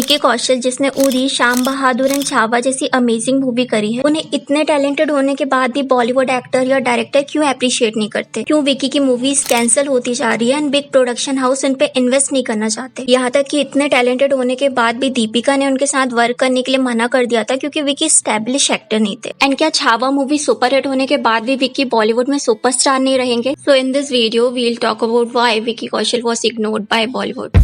विकी कौशल जिसने उरी, शाम बहादुर एंड छावा जैसी अमेजिंग मूवी करी है, उन्हें इतने टैलेंटेड होने के बाद भी बॉलीवुड एक्टर या डायरेक्टर क्यों अप्रिशिएट नहीं करते? क्यों विकी की मूवीज कैंसिल होती जा रही है एंड बिग प्रोडक्शन हाउस उन पे इन्वेस्ट नहीं करना चाहते? यहाँ तक कि इतने टैलेंटेड होने के बाद भी दीपिका ने उनके साथ वर्क करने के लिए मना कर दिया था क्योंकि विकी स्टैब्लिश एक्टर नहीं थे। एंड क्या छावा मूवी सुपरहिट होने के बाद भी विकी बॉलीवुड में सुपरस्टार नहीं रहेंगे? So in this video we'll talk about why Vicky Kaushal was ignored by Bollywood.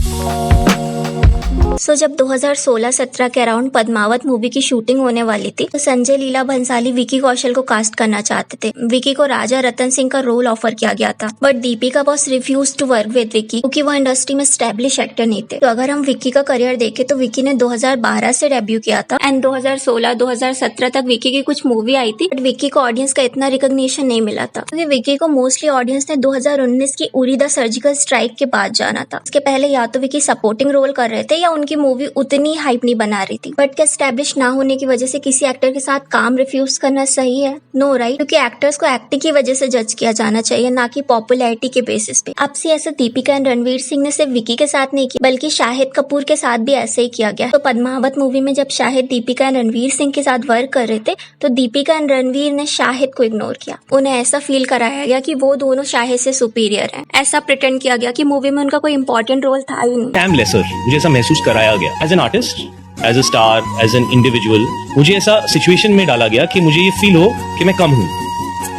जब 2016-17 के अराउंड पद्मावत मूवी की शूटिंग होने वाली थी तो संजय लीला भंसाली विकी कौशल को कास्ट करना चाहते थे। विकी को राजा रतन सिंह का रोल ऑफर किया गया था, but Deepika boss refuse to work with Vicky क्योंकि वो इंडस्ट्री में स्टैब्लिश एक्टर नहीं थे। तो अगर हम विकी का करियर देखें तो विकी ने 2012 से डेब्यू किया था एंड 2016-2017 तक विकी की कुछ मूवी आई थी, बट विकी को ऑडियंस का इतना रिकॉग्निशन नहीं मिला था क्योंकि विकी को मोस्टली ऑडियंस ने 2019 की उरी द सर्जिकल स्ट्राइक के बाद जाना था। इसके पहले या तो विकी सपोर्टिंग रोल कर रहे थे या उनकी मूवी उतनी हाइप नहीं बना रही थी। बट क्या स्टैब्लिश ना होने की वजह से किसी एक्टर के साथ काम रिफ्यूज करना सही है? नो राइट, क्योंकि एक्टर्स को एक्टिंग की वजह से जज किया जाना चाहिए, ना कि पॉपुलैरिटी के बेसिस पे। अब से ऐसा दीपिका एंड रणवीर सिंह ने सिर्फ विकी के साथ नहीं किया बल्कि शाहिद कपूर के साथ भी ऐसे ही किया गया। तो पद्मावत मूवी में जब शाहिद दीपिका एंड रणवीर सिंह के साथ वर्क कर रहे थे तो दीपिका एंड रणवीर ने शाहिद को इग्नोर किया। उन्हें ऐसा फील कराया गया कि वो दोनों शाहिद से सुपीरियर हैं। ऐसा प्रिटेंड किया गया कि मूवी में उनका कोई इंपॉर्टेंट रोल था ही नहीं। मुझे ऐसा महसूस कराया गया as an artist, as a star, as an individual. मुझे ऐसा सिचुएशन में डाला गया कि मुझे ये फील हो कि मैं कम हूँ,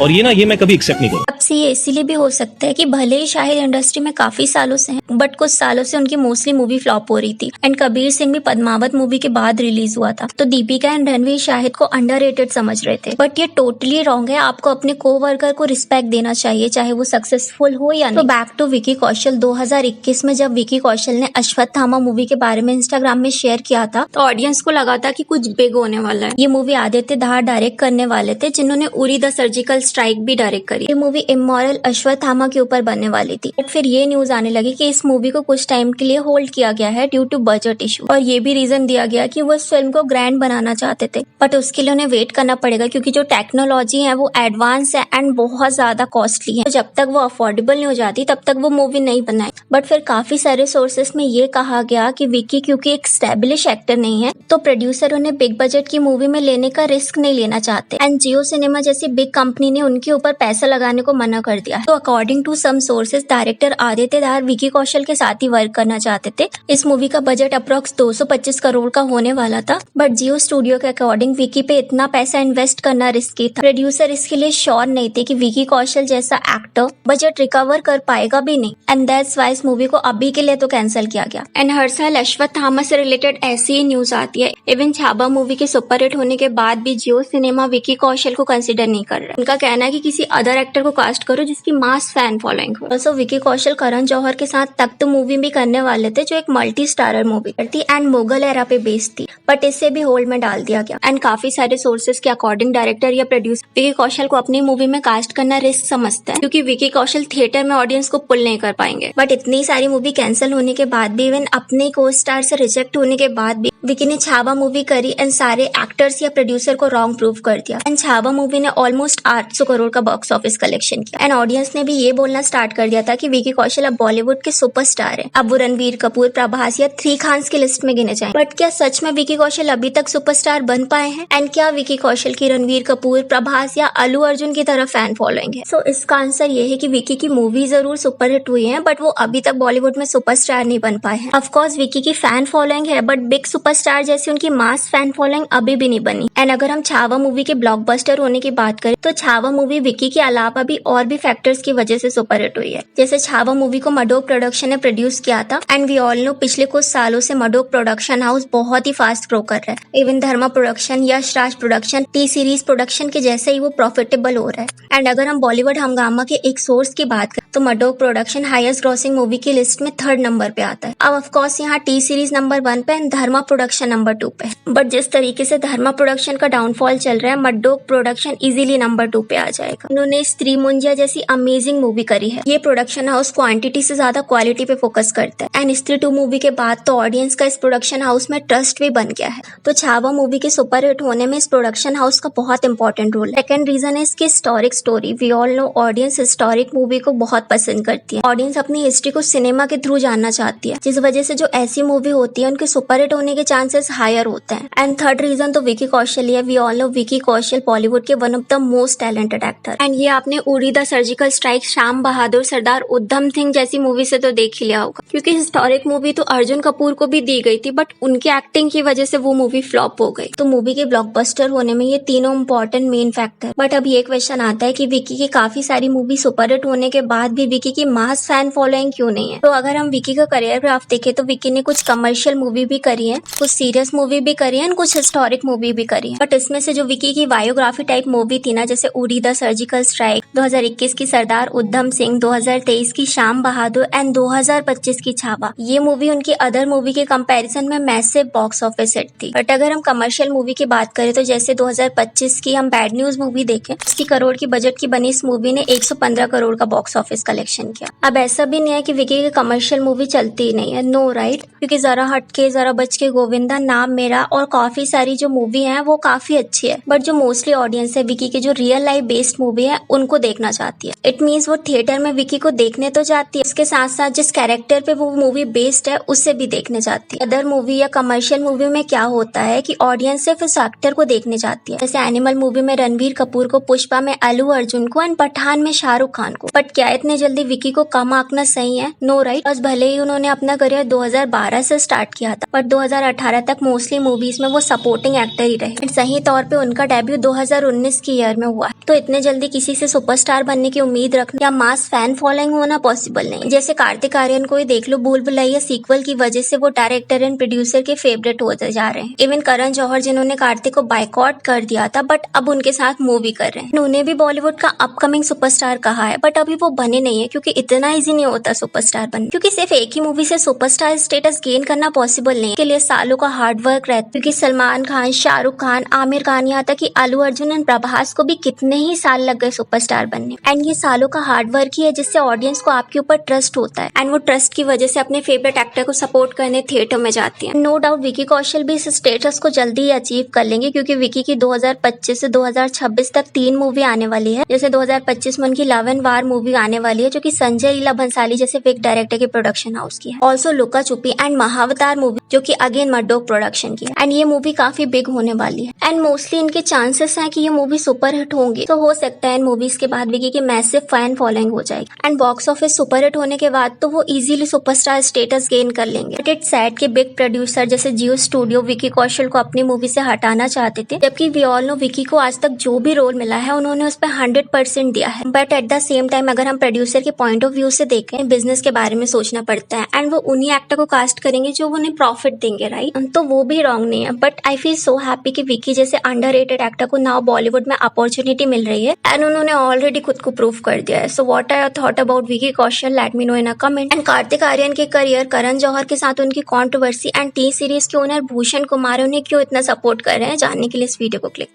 और ये मैं कभी एक्सेप्ट नहीं करूँ। अब से ये इसीलिए भी हो सकता है कि भले ही शाहिद इंडस्ट्री में काफी सालों से हैं, बट कुछ सालों से उनकी मोस्टली मूवी फ्लॉप हो रही थी एंड कबीर सिंह भी पद्मावत मूवी के बाद रिलीज हुआ था। तो दीपिका एंड रणवीर शाहिद को अंडररेटेड समझ रहे थे, बट ये टोटली रॉन्ग है। आपको अपने कोवर्कर को रिस्पेक्ट देना चाहिए, चाहे वो सक्सेसफुल हो या नहीं। तो बैक टू विकी कौशल, 2021 में जब विकी कौशल ने अश्वत्थामा मूवी के बारे में इंस्टाग्राम में शेयर किया था तो ऑडियंस को लगा था कि कुछ बिग होने वाला है। ये मूवी आदित्य धार डायरेक्ट करने वाले थे, जिन्होंने उरी द सर्जिकल स्ट्राइक भी डायरेक्ट करी। ये मूवी इमोरल अश्वत्थामा के ऊपर बनने वाली थी, बट फिर ये न्यूज आने लगी कि इस मूवी को कुछ टाइम के लिए होल्ड किया गया है ड्यू टू बजट इशू। और ये भी रीजन दिया गया कि वो इस फिल्म को ग्रैंड बनाना चाहते थे, बट उसके लिए उन्हें वेट करना पड़ेगा क्योंकि जो टेक्नोलॉजी है वो एडवांस है एंड बहुत ज्यादा कॉस्टली है। तो जब तक वो अफोर्डेबल नहीं हो जाती तब तक वो मूवी नहीं बनाई। बट फिर काफी सारे सोर्सेस में ये कहा गया कि विकी क्योंकि एक स्टैब्लिश एक्टर नहीं है तो प्रोड्यूसर उन्हें बिग बजट की मूवी में लेने का रिस्क नहीं लेना चाहते एंड जियो सिनेमा जैसी बिग कंपनी ने उनके ऊपर पैसा लगाने को मना कर दिया। तो according to some sources director Aditya Dhar Vicky Kaushal के साथ ही वर्क करना चाहते थे। इस मूवी का बजट अप्रोक्स 225 करोड़ का होने वाला था, बट जियो स्टूडियो के अकॉर्डिंग विकी पे इतना पैसा इन्वेस्ट करना रिस्की था। प्रोड्यूसर इसके लिए श्योर नहीं थे कि विकी कौशल जैसा एक्टर बजट रिकवर कर पाएगा भी नहीं एंड दैट्स व्हाई इस मूवी को अभी के लिए तो कैंसिल किया गया। एंड हर साल अश्वत्थामा से रिलेटेड ऐसी ही न्यूज आती है। इवन छावा मूवी के सुपरहिट होने के बाद भी जियो सिनेमा विकी कौशल को कंसिडर नहीं कर रहा। उनका कहना है कि किसी अदर एक्टर को कास्ट करो जिसकी मास फैन फॉलोइंग हो। ऑल्सो विकी कौशल करण जौहर के साथ तख्त मूवी भी करने वाले थे जो एक मल्टी स्टारर मूवी थी एंड मुगल एरा पे बेस्ड थी, बट इससे भी होल्ड में डाल दिया गया। एंड काफी सारे सोर्सेज के अकॉर्डिंग डायरेक्टर या प्रोड्यूसर विकी कौशल को अपनी मूवी में कास्ट करना रिस्क समझता है क्योंकि विकी कौशल थिएटर में ऑडियंस को पुल नहीं कर पाएंगे। बट इतनी सारी मूवी कैंसिल होने के बाद भी, इवन अपने को स्टार से रिजेक्ट होने के बाद भी विकी ने छावा मूवी करी एंड सारे एक्टर्स या प्रोड्यूसर को रॉन्ग प्रूव कर दिया। एंड छावा मूवी ने ऑलमोस्ट 800 करोड़ का बॉक्स ऑफिस कलेक्शन किया एंड ऑडियंस ने भी ये बोलना स्टार्ट कर दिया था कि विकी कौशल अब बॉलीवुड के सुपरस्टार है। अब वो रणवीर कपूर, प्रभास या 3 खान्स की लिस्ट में गिने जाएं। बट क्या सच में विकी कौशल अभी तक सुपरस्टार बन पाए हैं? एंड क्या विकी कौशल की रणवीर कपूर, प्रभास या अल्लू अर्जुन की तरह फैन फॉलोइंग है? सो इसका आंसर ये है कि विकी की मूवी जरूर सुपरहिट हुई है, बट वो अभी तक बॉलीवुड में सुपरस्टार नहीं बन पाए हैं। ऑफकोर्स विकी की फैन फॉलोइंग है, बट बिग सुपरस्टार जैसी उनकी मास फैन फॉलोइंग अभी भी नहीं बनी। एंड अगर हम छावा मूवी के ब्लॉकबस्टर होने की बात करें तो छावा मूवी विकी के अलावा भी और भी फैक्टर्स की वजह से सुपरहिट हुई है। जैसे छावा मूवी को मडोक प्रोडक्शन ने प्रोड्यूस किया था एंड वी ऑल नो पिछले कुछ सालों से मडोक प्रोडक्शन हाउस बहुत ही फास्ट ग्रो कर रहा है। इवन धर्मा production, Yash Raj production, T series production के जैसे ही वो प्रॉफिटेबल हो रहा है। एंड अगर हम बॉलीवुड हंगामा के एक सोर्स की बात करें तो मडोक प्रोडक्शन हाईएस्ट ग्रॉसिंग मूवी की लिस्ट में 3rd नंबर पे आता है। अब ऑफकोर्स यहाँ टी सीरीज नंबर 1 पे एंड धर्मा प्रोडक्शन नंबर 2 पे। बट जिस तरीके से धर्मा प्रोडक्शन का डाउनफॉल चल रहा है, मडोक प्रोडक्शन इजीली नंबर 2 पे आ जाएगा। उन्होंने स्त्री मुंजिया जैसी अमेजिंग मूवी करी है। ये प्रोडक्शन हाउस क्वांटिटी से ज्यादा क्वालिटी पे फोकस करता है एंड स्त्री 2 मूवी के बाद तो ऑडियंस का इस प्रोडक्शन हाउस में ट्रस्ट भी बन गया है। तो छावा मूवी के सुपरहिट होने में इस प्रोडक्शन हाउस का बहुत इंपॉर्टेंट रोल है। सेकंड रीजन है इसकी historic story. We all know audience historic movie को बहुत पसंद करती है। ऑडियंस अपनी हिस्ट्री को सिनेमा के थ्रू जानना चाहती है, जिस वजह से जो ऐसी मूवी होती है उनके सुपरहिट होने के चांसेस हायर होते हैं। एंड थर्ड रीजन तो विकी कौशल ही है। We all no Vicky Kaushal Bollywood के one of the most talented actor. And ये आपने उड़ी द सर्जिकल स्ट्राइक, शाम बहादुर, सरदार उधम सिंह जैसी मूवी से तो देख ही लिया होगा, क्योंकि हिस्टोरिक मूवी तो अर्जुन कपूर को भी दी गई थी, बट उनकी एक्टिंग की वजह से वो मूवी फ्लॉप हो गई। तो मूवी के ब्लॉकबस्टर होने में ये तीनों इंपॉर्टेंट मेन फैक्टर। बट अब ये क्वेश्चन आता है कि विकी की काफी सारी मूवी सुपरहिट होने के बाद भी विकी की मास फैन फॉलोइंग क्यों नहीं है? तो अगर हम विकी का करियर ग्राफ देखें तो विकी ने कुछ कमर्शियल मूवी भी करी है, कुछ सीरियस मूवी भी करी है, कुछ हिस्टोरिक मूवी भी करी है। बट इसमें से जो विकी की बायोग्राफी टाइप मूवी थी ना, जैसे उड़ी द सर्जिकल स्ट्राइक, 2021 की सरदार उधम सिंह, 2023 की शाम बहादुर एंड 2025 की छावा, ये मूवी उनकी अदर मूवी के कंपैरिजन में मैसिव बॉक्स ऑफिस हिट थी। बट अगर हम कमर्शियल मूवी की बात करें तो जैसे 2025 की हम बैड न्यूज मूवी देखें, 80 करोड़ की बजट की बनी इस मूवी ने 115 करोड़ का बॉक्स ऑफिस कलेक्शन किया। अब ऐसा भी नहीं है कि विकी की कमर्शियल मूवी चलती ही नहीं है, नो राइट, क्योंकि जरा हटके, जरा बच के, गोविंदा, नाम मेरा और काफी सारी जो मूवी है वो काफी अच्छी है। बट जो मोस्टली ऑडियंस है विकी की जो रियल लाइफ बेस्ड मूवी है उनको देखना चाहती है। इट मीन्स वो थिएटर में विकी को देखने तो जाती है, उसके साथ साथ जिस कैरेक्टर पे वो मूवी बेस्ड है उससे भी देखने जाती है। अदर मूवी या कमर्शियल मूवी में क्या होता है कि ऑडियंस सिर्फ उस एक्टर को देखने जाती है, जैसे एनिमल मूवी में रणवीर कपूर को, पुष्पा में अल्लू अर्जुन को एंड पठान में शाहरुख खान को। बट क्या इतने जल्दी विकी को कम आंकना सही है? No right. बस भले ही उन्होंने अपना करियर 2012 से स्टार्ट किया था, बट 2018 तक मोस्टली मूवीज में वो सपोर्टिंग एक्टर ही रहे। सही तौर पे उनका डेब्यू 2019 की ईयर में हुआ है। तो इतने जल्दी किसी से सुपरस्टार बनने की उम्मीद रखना या मास फैन फॉलोइंग होना पॉसिबल नहीं। जैसे कार्तिक आर्यन को ही देख लो, भूल भुलैया सीक्वल की वजह से वो डायरेक्टर एंड प्रोड्यूसर के फेवरेट होते जा रहे हैं। इवन करण जौहर जिन्होंने कार्तिक को बाइकआउट कर दिया था, बट अब उनके साथ मूवी कर रहे हैं। उन्हें भी बॉलीवुड का अपकमिंग सुपरस्टार कहा है, बट अभी वो बने नहीं है, क्योंकि इतना इजी नहीं होता सुपरस्टार बनना, क्योंकि सिर्फ एक ही मूवी से सुपरस्टार स्टेटस गेन करना पॉसिबल नहीं है। के लिए सालों का हार्ड वर्क रहता है, क्योंकि सलमान खान, शाहरुख खान, आमिर खान, यहाँ तक कि अल्लू अर्जुन एंड प्रभास को भी कितने ही साल लग गए सुपरस्टार बनने। एंड ये सालों का हार्ड वर्क ही है जिससे ऑडियंस को आपके ऊपर ट्रस्ट होता है, एंड वो ट्रस्ट की वजह से अपने फेवरेट एक्टर को सपोर्ट करने थिएटर में जाती है। नो डाउट विकी कौशल भी इस स्टेटस को जल्दी ही अचीव कर लेंगे, क्योंकि विकी की 2025 से 2026 तक 3 मूवी आने वाली है। जैसे 2025 में उनकी लव एंड वार मूवी आने वाली है, जो कि संजय लीला भंसाली जैसे बिग डायरेक्टर के प्रोडक्शन हाउस की है। ऑल्सो लुका छुपी एंड महावतार मूवी, जो कि अगेन मडोक प्रोडक्शन की है, एंड ये मूवी काफी बिग होने वाली है। एंड मोस्टली इनके चांसेस हैं कि ये मूवी सुपर हिट होंगी, तो हो सकता है इन मूवीज के बाद विकी की मैसिव फैन फॉलोइंग हो जाएगी। And box office super hit होने के बाद तो वो इजीली सुपरस्टार स्टेटस गेन कर लेंगे। बट इट्स सैड कि बिग प्रोड्यूसर जैसे जियो स्टूडियो विकी कौशल को अपनी मूवी से हटाना चाहते थे, जबकि वी ऑल नो विकी को आज तक जो भी रोल मिला है उन्होंने उस पर 100% दिया है। But at the same time अगर हम प्रोड्यूसर के पॉइंट ऑफ व्यू से देखें, बिजनेस के बारे में सोचना पड़ता है, एंड वो उन्हीं एक्टर को कास्ट करेंगे जो उन्हें प्रॉफिट देंगे, राइट? तो वो भी रॉन्ग नहीं है। But I feel so happy कि विकी जैसे अंडररेटेड एक्टर को नाउ बॉलीवुड में अपॉर्चुनिटी मिल रही है, एंड उन्होंने ऑलरेडी खुद को प्रूव कर दिया है। So what are your thought about Vicky Kaushal? Let me know in a comment. And Kartik Aaryan के करियर, करण जौहर के साथ उनकी कंट्रोवर्सी एंड टी सीरीज के ओनर भूषण कुमार उन्हें क्यों इतना सपोर्ट कर रहे हैं, जानने के लिए इस वीडियो को क्लिक